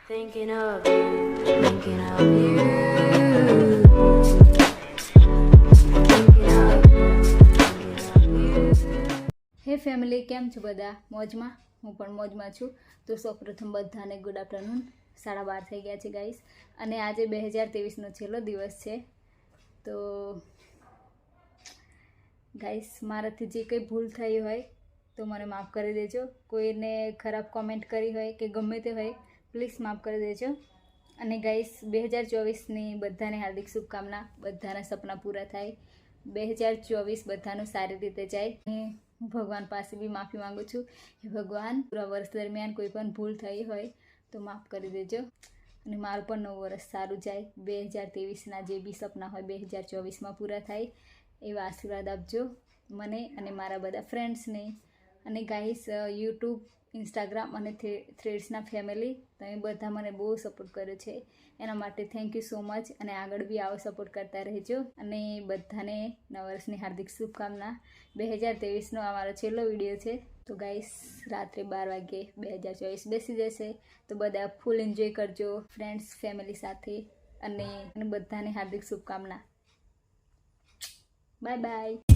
Thinking of you, thinking of you, thinking of you. હે family, કેમ છો બધા? મોજમાં? હું પણ મોજમાં છું. તો સૌપ્રથમ બધાને ગુડ આફ્ટરનૂન. 12:30 થઈ ગયા છે ગાઈસ, અને આજે 2023નો છેલ્લો દિવસ છે. તો ગાઈસ, મારાથી જે કંઈ ભૂલ થઈ હોય તો મને માફ કરી દેજો. કોઈને ખરાબ કોમેન્ટ કરી હોય કે ગમે તે હોય, પ્લીઝ માફ કરી દેજો. અને ગાઈસ, 2024ની બધાને હાર્દિક શુભકામના. બધાના સપના પૂરા થાય, 2024 બધાનું સારી રીતે જાય. હું ભગવાન પાસે બી માફી માંગુ છું. હે ભગવાન, પૂરા વર્ષ દરમિયાન કોઈ પણ ભૂલ થઈ હોય તો માફ કરી દેજો. અને મારું પણ નવું વર્ષ સારું જાય. 2023ના જે બી સપના હોય 2024માં પૂરા થાય એવા આશીર્વાદ આપજો મને અને મારા બધા ફ્રેન્ડ્સને. અને ગાઈસ, યુટ્યુબ, ઇન્સ્ટાગ્રામ અને થ્રેડ્સના ફેમિલી, તમે બધા મને બહુ સપોર્ટ કર્યો છે, એના માટે થેન્ક યુ સો મચ. અને આગળ બી આવો સપોર્ટ કરતા રહેજો. અને બધાને નવા વર્ષની હાર્દિક શુભકામના. 2023નો આ મારો છેલ્લો વિડીયો છે. તો ગાઈસ, રાત્રે 12 વાગે 2024 બેસી જશે, તો બધા ફૂલ એન્જોય કરજો ફ્રેન્ડ્સ ફેમિલી સાથે. અને બધાને હાર્દિક શુભકામના. Bye bye.